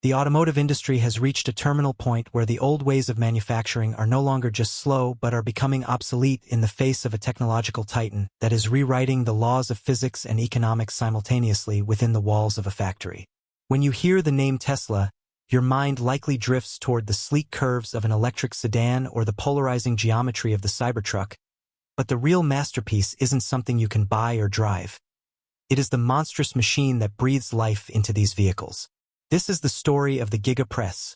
The automotive industry has reached a terminal point where the old ways of manufacturing are no longer just slow but are becoming obsolete in the face of a technological titan that is rewriting the laws of physics and economics simultaneously within the walls of a factory. When you hear the name Tesla, your mind likely drifts toward the sleek curves of an electric sedan or the polarizing geometry of the Cybertruck, but the real masterpiece isn't something you can buy or drive. It is the monstrous machine that breathes life into these vehicles. This is the story of the Gigapress,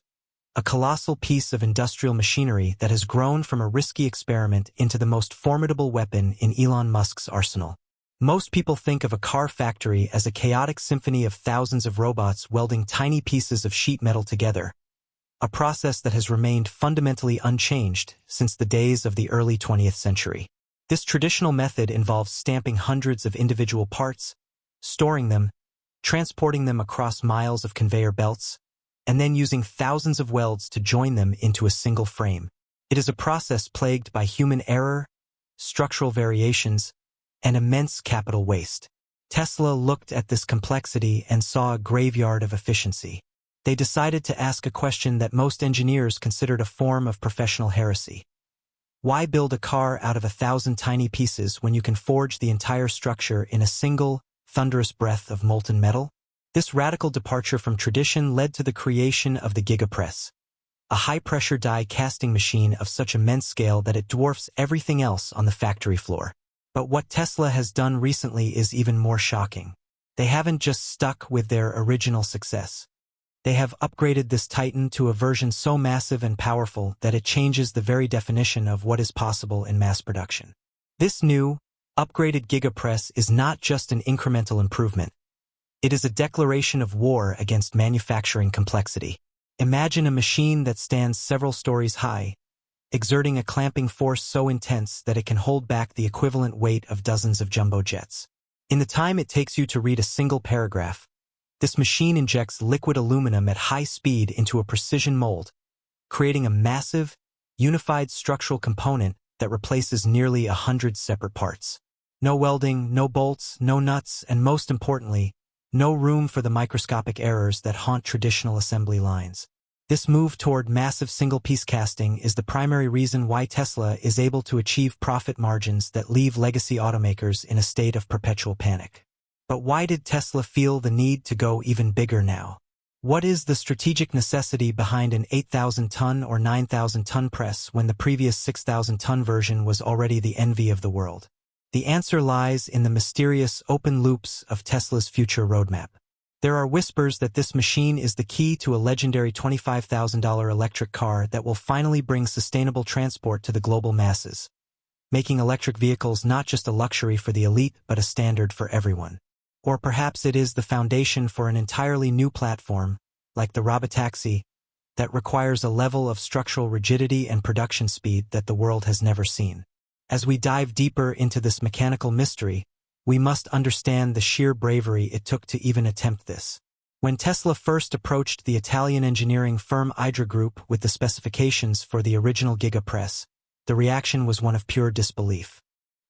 a colossal piece of industrial machinery that has grown from a risky experiment into the most formidable weapon in Elon Musk's arsenal. Most people think of a car factory as a chaotic symphony of thousands of robots welding tiny pieces of sheet metal together, a process that has remained fundamentally unchanged since the days of the early 20th century. This traditional method involves stamping hundreds of individual parts, storing them, transporting them across miles of conveyor belts, and then using thousands of welds to join them into a single frame. It is a process plagued by human error, structural variations, and immense capital waste. Tesla looked at this complexity and saw a graveyard of efficiency. They decided to ask a question that most engineers considered a form of professional heresy. Why build a car out of 1,000 tiny pieces when you can forge the entire structure in a single, thunderous breath of molten metal? This radical departure from tradition led to the creation of the Gigapress, a high-pressure die casting machine of such immense scale that it dwarfs everything else on the factory floor. But what Tesla has done recently is even more shocking. They haven't just stuck with their original success. They have upgraded this titan to a version so massive and powerful that it changes the very definition of what is possible in mass production. This new, upgraded Gigapress is not just an incremental improvement. It is a declaration of war against manufacturing complexity. Imagine a machine that stands several stories high, exerting a clamping force so intense that it can hold back the equivalent weight of dozens of jumbo jets. In the time it takes you to read a single paragraph, this machine injects liquid aluminum at high speed into a precision mold, creating a massive, unified structural component that replaces nearly 100 separate parts. No welding, no bolts, no nuts, and most importantly, no room for the microscopic errors that haunt traditional assembly lines. This move toward massive single-piece casting is the primary reason why Tesla is able to achieve profit margins that leave legacy automakers in a state of perpetual panic. But why did Tesla feel the need to go even bigger now? What is the strategic necessity behind an 8,000-ton or 9,000-ton press when the previous 6,000-ton version was already the envy of the world? The answer lies in the mysterious open loops of Tesla's future roadmap. There are whispers that this machine is the key to a legendary $25,000 electric car that will finally bring sustainable transport to the global masses, making electric vehicles not just a luxury for the elite but a standard for everyone. Or perhaps it is the foundation for an entirely new platform, like the robotaxi, that requires a level of structural rigidity and production speed that the world has never seen. As we dive deeper into this mechanical mystery, we must understand the sheer bravery it took to even attempt this. When Tesla first approached the Italian engineering firm Idra Group with the specifications for the original Gigapress, the reaction was one of pure disbelief.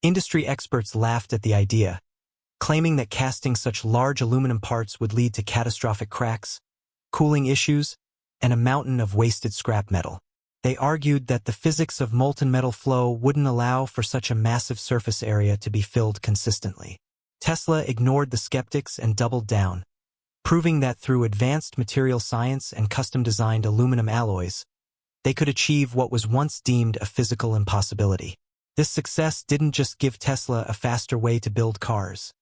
Industry experts laughed at the idea, claiming that casting such large aluminum parts would lead to catastrophic cracks, cooling issues, and a mountain of wasted scrap metal. They argued that the physics of molten metal flow wouldn't allow for such a massive surface area to be filled consistently. Tesla ignored the skeptics and doubled down, proving that through advanced material science and custom-designed aluminum alloys, they could achieve what was once deemed a physical impossibility. This success didn't just give Tesla a faster way to build cars.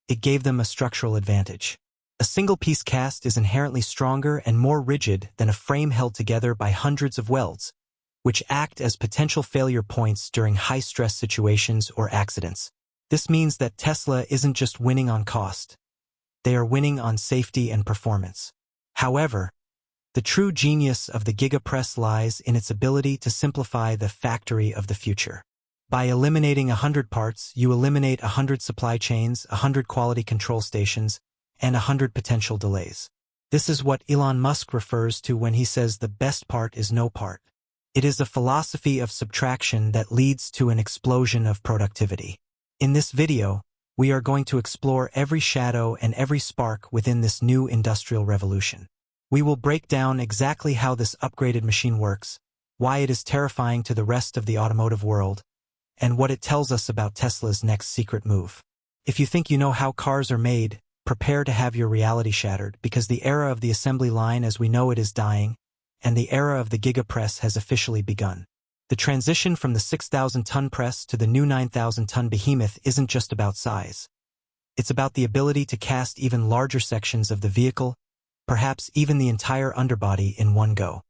It gave them a structural advantage. A single-piece cast is inherently stronger and more rigid than a frame held together by hundreds of welds, which act as potential failure points during high-stress situations or accidents. This means that Tesla isn't just winning on cost. They are winning on safety and performance. However, the true genius of the Gigapress lies in its ability to simplify the factory of the future. By eliminating 100 parts, you eliminate 100 supply chains, 100 quality control stations, and 100 potential delays. This is what Elon Musk refers to when he says the best part is no part. It is a philosophy of subtraction that leads to an explosion of productivity. In this video, we are going to explore every shadow and every spark within this new industrial revolution. We will break down exactly how this upgraded machine works, why it is terrifying to the rest of the automotive world, and what it tells us about Tesla's next secret move. If you think you know how cars are made, prepare to have your reality shattered, because the era of the assembly line as we know it is dying, and the era of the gigapress has officially begun. The transition from the 6,000-ton press to the new 9,000-ton behemoth isn't just about size. It's about the ability to cast even larger sections of the vehicle, perhaps even the entire underbody in one go.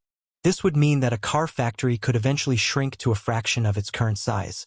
This would mean that a car factory could eventually shrink to a fraction of its current size,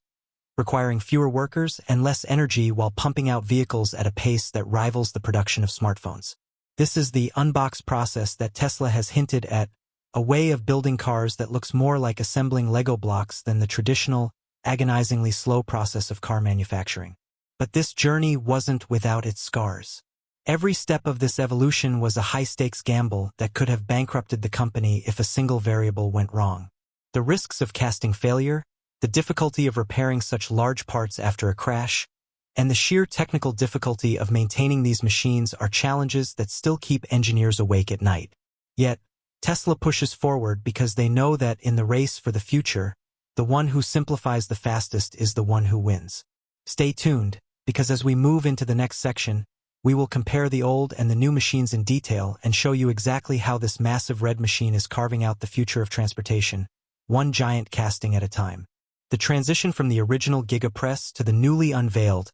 requiring fewer workers and less energy while pumping out vehicles at a pace that rivals the production of smartphones. This is the unbox process that Tesla has hinted at, a way of building cars that looks more like assembling Lego blocks than the traditional, agonizingly slow process of car manufacturing. But this journey wasn't without its scars. Every step of this evolution was a high-stakes gamble that could have bankrupted the company if a single variable went wrong. The risks of casting failure, the difficulty of repairing such large parts after a crash, and the sheer technical difficulty of maintaining these machines are challenges that still keep engineers awake at night. Yet, Tesla pushes forward because they know that in the race for the future, the one who simplifies the fastest is the one who wins. Stay tuned, because as we move into the next section, we will compare the old and the new machines in detail and show you exactly how this massive red machine is carving out the future of transportation, one giant casting at a time. The transition from the original Gigapress to the newly unveiled,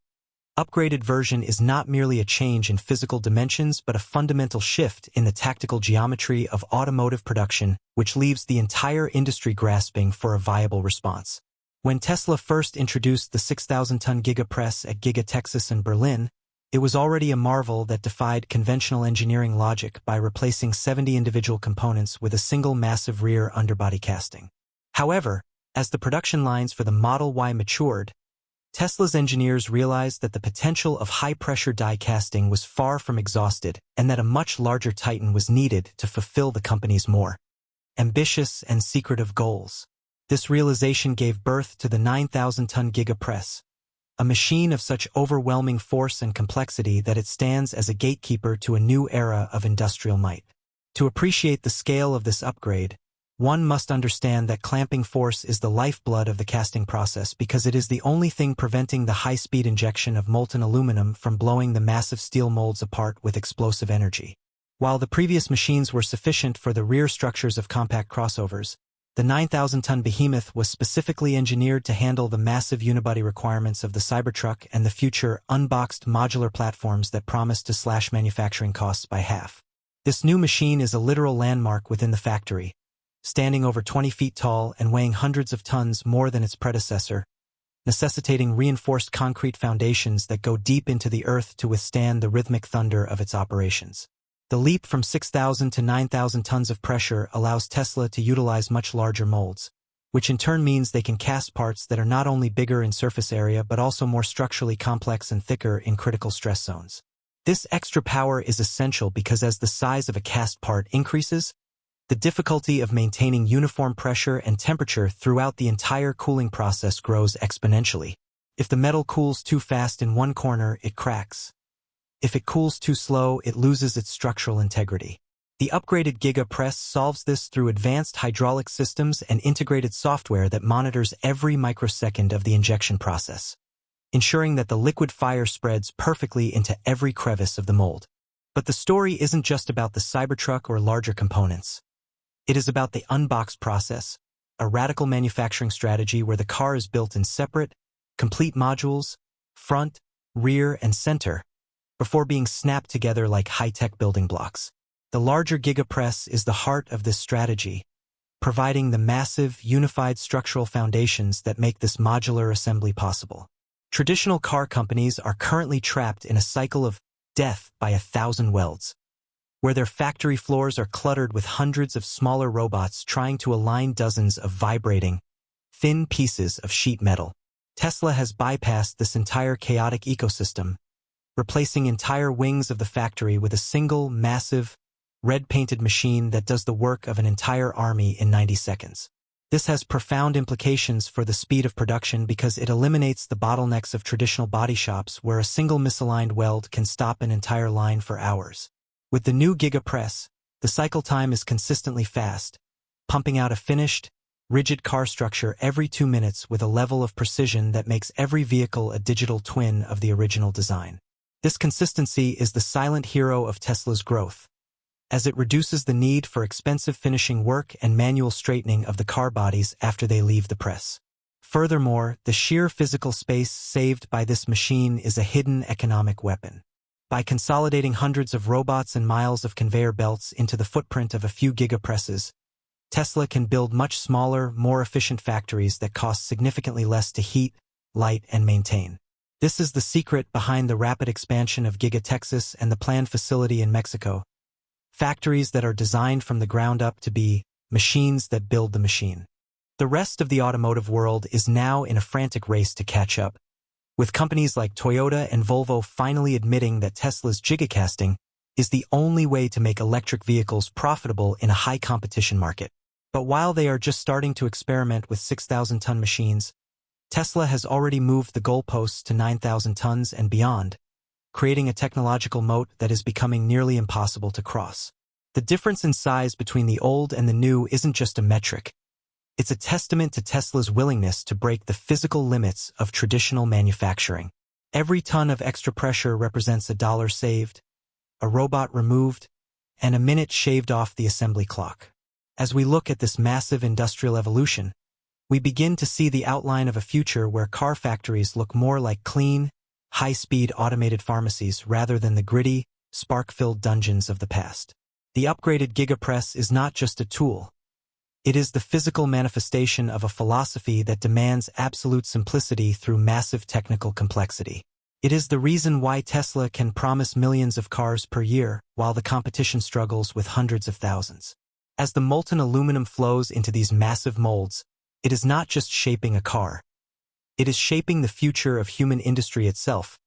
upgraded version is not merely a change in physical dimensions but a fundamental shift in the tactical geometry of automotive production, which leaves the entire industry grasping for a viable response. When Tesla first introduced the 6,000-ton Gigapress at Giga Texas and Berlin, it was already a marvel that defied conventional engineering logic by replacing 70 individual components with a single massive rear underbody casting. However, as the production lines for the Model Y matured, Tesla's engineers realized that the potential of high-pressure die casting was far from exhausted and that a much larger Titan was needed to fulfill the company's more ambitious and secretive goals. This realization gave birth to the 9,000-ton Gigapress, a machine of such overwhelming force and complexity that it stands as a gatekeeper to a new era of industrial might. To appreciate the scale of this upgrade, one must understand that clamping force is the lifeblood of the casting process because it is the only thing preventing the high-speed injection of molten aluminum from blowing the massive steel molds apart with explosive energy. While the previous machines were sufficient for the rear structures of compact crossovers, the 9,000-ton behemoth was specifically engineered to handle the massive unibody requirements of the Cybertruck and the future unboxed modular platforms that promise to slash manufacturing costs by half. This new machine is a literal landmark within the factory, standing over 20 feet tall and weighing hundreds of tons more than its predecessor, necessitating reinforced concrete foundations that go deep into the earth to withstand the rhythmic thunder of its operations. The leap from 6,000 to 9,000 tons of pressure allows Tesla to utilize much larger molds, which in turn means they can cast parts that are not only bigger in surface area but also more structurally complex and thicker in critical stress zones. This extra power is essential because as the size of a cast part increases, the difficulty of maintaining uniform pressure and temperature throughout the entire cooling process grows exponentially. If the metal cools too fast in one corner, it cracks. If it cools too slow, it loses its structural integrity. The upgraded Gigapress solves this through advanced hydraulic systems and integrated software that monitors every microsecond of the injection process, ensuring that the liquid fire spreads perfectly into every crevice of the mold. But the story isn't just about the Cybertruck or larger components. It is about the unboxed process, a radical manufacturing strategy where the car is built in separate, complete modules, front, rear, and center, before being snapped together like high-tech building blocks. The larger Gigapress is the heart of this strategy, providing the massive, unified structural foundations that make this modular assembly possible. Traditional car companies are currently trapped in a cycle of death by 1,000 welds, where their factory floors are cluttered with hundreds of smaller robots trying to align dozens of vibrating, thin pieces of sheet metal. Tesla has bypassed this entire chaotic ecosystem, replacing entire wings of the factory with a single, massive, red-painted machine that does the work of an entire army in 90 seconds. This has profound implications for the speed of production because it eliminates the bottlenecks of traditional body shops where a single misaligned weld can stop an entire line for hours. With the new Gigapress, The cycle time is consistently fast, pumping out a finished, rigid car structure every 2 minutes with a level of precision that makes every vehicle a digital twin of the original design. This consistency is the silent hero of Tesla's growth, as it reduces the need for expensive finishing work and manual straightening of the car bodies after they leave the press. Furthermore, the sheer physical space saved by this machine is a hidden economic weapon. By consolidating hundreds of robots and miles of conveyor belts into the footprint of a few gigapresses, Tesla can build much smaller, more efficient factories that cost significantly less to heat, light, and maintain. This is the secret behind the rapid expansion of Giga Texas and the planned facility in Mexico. Factories that are designed from the ground up to be machines that build the machine. The rest of the automotive world is now in a frantic race to catch up, with companies like Toyota and Volvo finally admitting that Tesla's gigacasting is the only way to make electric vehicles profitable in a high-competition market. But while they are just starting to experiment with 6,000-ton machines, Tesla has already moved the goalposts to 9,000 tons and beyond, creating a technological moat that is becoming nearly impossible to cross. The difference in size between the old and the new isn't just a metric. It's a testament to Tesla's willingness to break the physical limits of traditional manufacturing. Every ton of extra pressure represents $1 saved, a robot removed, and a minute shaved off the assembly clock. As we look at this massive industrial evolution, we begin to see the outline of a future where car factories look more like clean, high-speed automated pharmacies rather than the gritty, spark-filled dungeons of the past. The upgraded Gigapress is not just a tool. It is the physical manifestation of a philosophy that demands absolute simplicity through massive technical complexity. It is the reason why Tesla can promise millions of cars per year, while the competition struggles with hundreds of thousands. As the molten aluminum flows into these massive molds, it is not just shaping a car. It is shaping the future of human industry itself,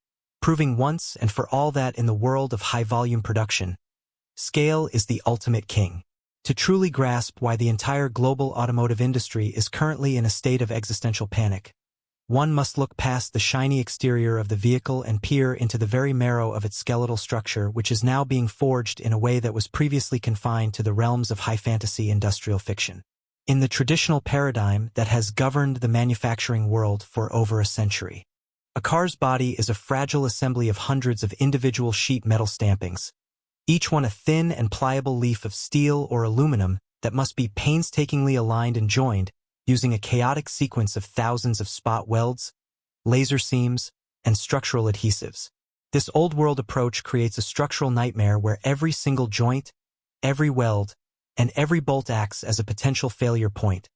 proving once and for all that in the world of high-volume production, scale is the ultimate king. To truly grasp why the entire global automotive industry is currently in a state of existential panic, one must look past the shiny exterior of the vehicle and peer into the very marrow of its skeletal structure, which is now being forged in a way that was previously confined to the realms of high-fantasy industrial fiction. In the traditional paradigm that has governed the manufacturing world for over a century, a car's body is a fragile assembly of hundreds of individual sheet metal stampings, each one a thin and pliable leaf of steel or aluminum that must be painstakingly aligned and joined using a chaotic sequence of thousands of spot welds, laser seams, and structural adhesives. This old-world approach creates a structural nightmare where every single joint, every weld, and every bolt acts as a potential failure point,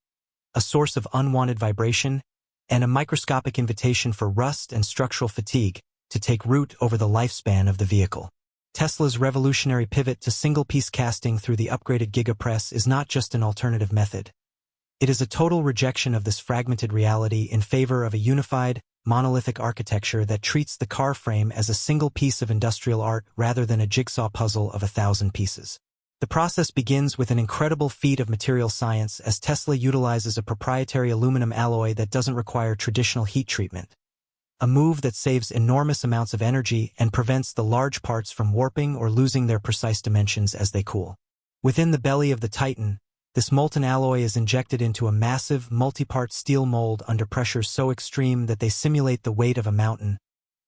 a source of unwanted vibration, and a microscopic invitation for rust and structural fatigue to take root over the lifespan of the vehicle. Tesla's revolutionary pivot to single-piece casting through the upgraded Gigapress is not just an alternative method. It is a total rejection of this fragmented reality in favor of a unified, monolithic architecture that treats the car frame as a single piece of industrial art rather than a jigsaw puzzle of 1,000 pieces. The process begins with an incredible feat of material science as Tesla utilizes a proprietary aluminum alloy that doesn't require traditional heat treatment, a move that saves enormous amounts of energy and prevents the large parts from warping or losing their precise dimensions as they cool. Within the belly of the Titan, this molten alloy is injected into a massive, multi-part steel mold under pressures so extreme that they simulate the weight of a mountain,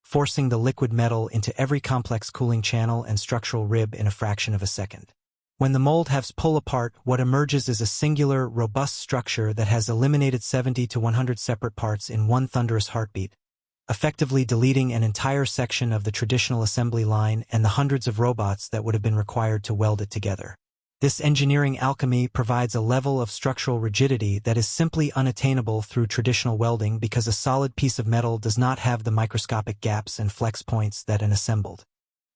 forcing the liquid metal into every complex cooling channel and structural rib in a fraction of a second. When the mold halves pull apart, what emerges is a singular, robust structure that has eliminated 70 to 100 separate parts in one thunderous heartbeat, effectively deleting an entire section of the traditional assembly line and the hundreds of robots that would have been required to weld it together. This engineering alchemy provides a level of structural rigidity that is simply unattainable through traditional welding because a solid piece of metal does not have the microscopic gaps and flex points that an assembled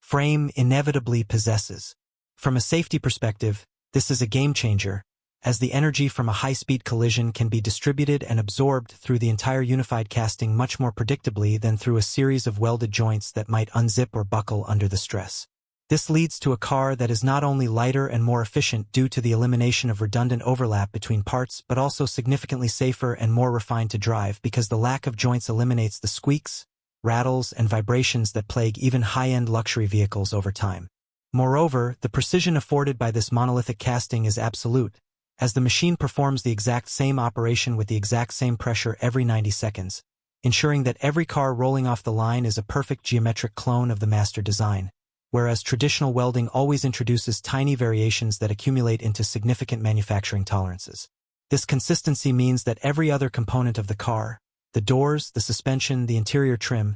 frame inevitably possesses. From a safety perspective, this is a game changer, as the energy from a high-speed collision can be distributed and absorbed through the entire unified casting much more predictably than through a series of welded joints that might unzip or buckle under the stress. This leads to a car that is not only lighter and more efficient due to the elimination of redundant overlap between parts but also significantly safer and more refined to drive because the lack of joints eliminates the squeaks, rattles, and vibrations that plague even high-end luxury vehicles over time. Moreover, the precision afforded by this monolithic casting is absolute, as the machine performs the exact same operation with the exact same pressure every 90 seconds, ensuring that every car rolling off the line is a perfect geometric clone of the master design, whereas traditional welding always introduces tiny variations that accumulate into significant manufacturing tolerances. This consistency means that every other component of the car, the doors, the suspension, the interior trim,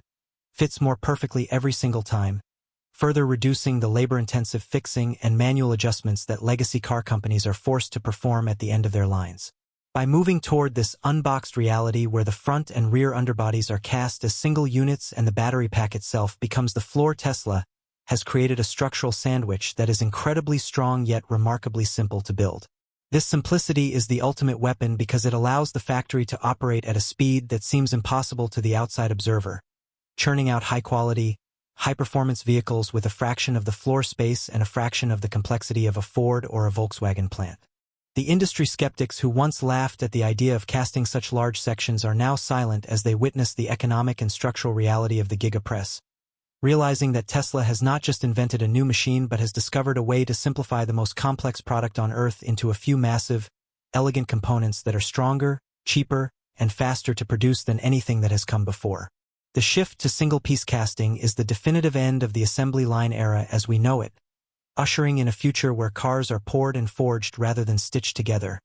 fits more perfectly every single time, further reducing the labor-intensive fixing and manual adjustments that legacy car companies are forced to perform at the end of their lines. By moving toward this unboxed reality where the front and rear underbodies are cast as single units and the battery pack itself becomes the floor, Tesla has created a structural sandwich that is incredibly strong yet remarkably simple to build. This simplicity is the ultimate weapon because it allows the factory to operate at a speed that seems impossible to the outside observer, churning out high-quality, high-performance vehicles with a fraction of the floor space and a fraction of the complexity of a Ford or a Volkswagen plant. The industry skeptics who once laughed at the idea of casting such large sections are now silent as they witness the economic and structural reality of the gigapress, realizing that Tesla has not just invented a new machine but has discovered a way to simplify the most complex product on Earth into a few massive, elegant components that are stronger, cheaper, and faster to produce than anything that has come before. The shift to single-piece casting is the definitive end of the assembly line era as we know it, ushering in a future where cars are poured and forged rather than stitched together,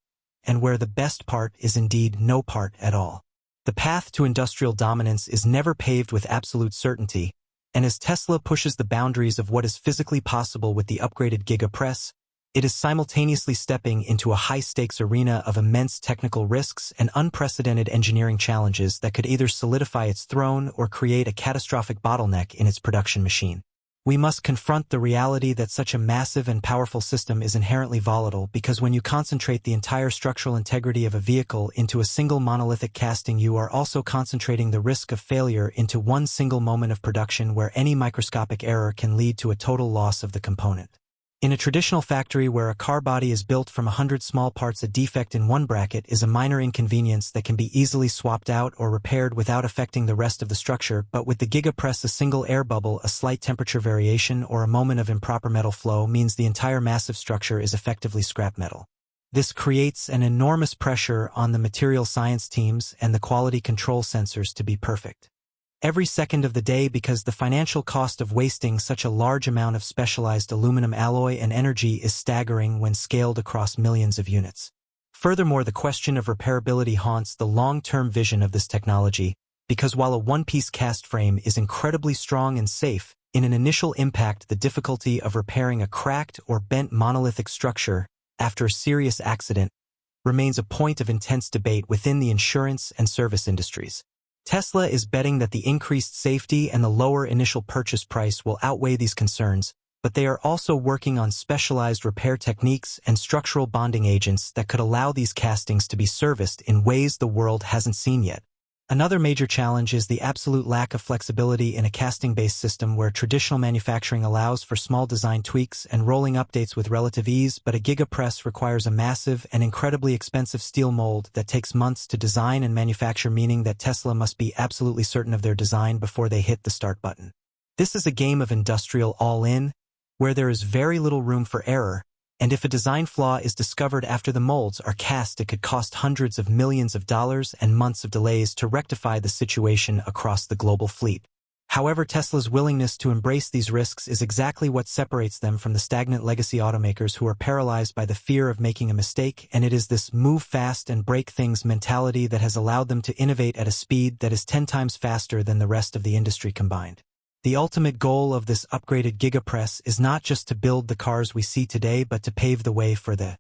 and where the best part is indeed no part at all. The path to industrial dominance is never paved with absolute certainty, and as Tesla pushes the boundaries of what is physically possible with the upgraded gigapress, it is simultaneously stepping into a high-stakes arena of immense technical risks and unprecedented engineering challenges that could either solidify its throne or create a catastrophic bottleneck in its production machine. We must confront the reality that such a massive and powerful system is inherently volatile because when you concentrate the entire structural integrity of a vehicle into a single monolithic casting, you are also concentrating the risk of failure into one single moment of production where any microscopic error can lead to a total loss of the component. In a traditional factory where a car body is built from 100 small parts, a defect in one bracket is a minor inconvenience that can be easily swapped out or repaired without affecting the rest of the structure, but with the gigapress, a single air bubble, a slight temperature variation, or a moment of improper metal flow means the entire massive structure is effectively scrap metal. This creates an enormous pressure on the material science teams and the quality control sensors to be perfect every second of the day because the financial cost of wasting such a large amount of specialized aluminum alloy and energy is staggering when scaled across millions of units. Furthermore, the question of repairability haunts the long-term vision of this technology, because while a one-piece cast frame is incredibly strong and safe, in an initial impact the difficulty of repairing a cracked or bent monolithic structure after a serious accident remains a point of intense debate within the insurance and service industries. Tesla is betting that the increased safety and the lower initial purchase price will outweigh these concerns, but they are also working on specialized repair techniques and structural bonding agents that could allow these castings to be serviced in ways the world hasn't seen yet. Another major challenge is the absolute lack of flexibility in a casting-based system where traditional manufacturing allows for small design tweaks and rolling updates with relative ease, but a gigapress requires a massive and incredibly expensive steel mold that takes months to design and manufacture, meaning that Tesla must be absolutely certain of their design before they hit the start button. This is a game of industrial all-in, where there is very little room for error, and if a design flaw is discovered after the molds are cast, it could cost hundreds of millions of dollars and months of delays to rectify the situation across the global fleet. However, Tesla's willingness to embrace these risks is exactly what separates them from the stagnant legacy automakers who are paralyzed by the fear of making a mistake, and it is this move fast and break things mentality that has allowed them to innovate at a speed that is 10 times faster than the rest of the industry combined. The ultimate goal of this upgraded gigapress is not just to build the cars we see today but to pave the way for the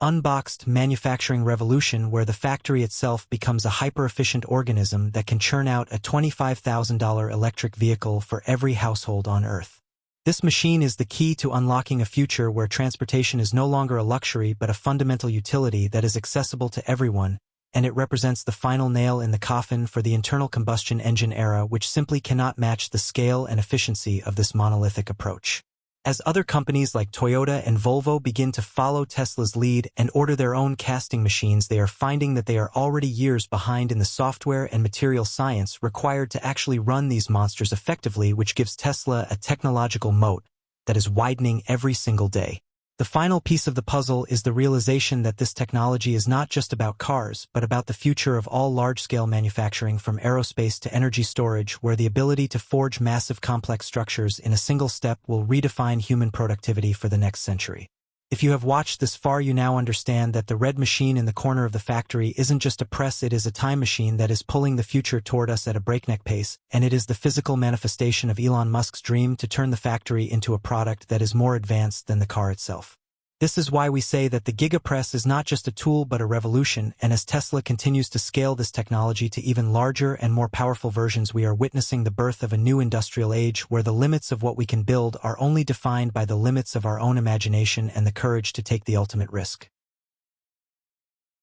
unboxed manufacturing revolution where the factory itself becomes a hyper-efficient organism that can churn out a $25,000 electric vehicle for every household on Earth. This machine is the key to unlocking a future where transportation is no longer a luxury but a fundamental utility that is accessible to everyone, and it represents the final nail in the coffin for the internal combustion engine era, which simply cannot match the scale and efficiency of this monolithic approach. As other companies like Toyota and Volvo begin to follow Tesla's lead and order their own casting machines, they are finding that they are already years behind in the software and material science required to actually run these monsters effectively, which gives Tesla a technological moat that is widening every single day. The final piece of the puzzle is the realization that this technology is not just about cars, but about the future of all large-scale manufacturing from aerospace to energy storage, where the ability to forge massive complex structures in a single step will redefine human productivity for the next century. If you have watched this far, you now understand that the red machine in the corner of the factory isn't just a press, it is a time machine that is pulling the future toward us at a breakneck pace, and it is the physical manifestation of Elon Musk's dream to turn the factory into a product that is more advanced than the car itself. This is why we say that the Gigapress is not just a tool but a revolution, and as Tesla continues to scale this technology to even larger and more powerful versions, we are witnessing the birth of a new industrial age where the limits of what we can build are only defined by the limits of our own imagination and the courage to take the ultimate risk.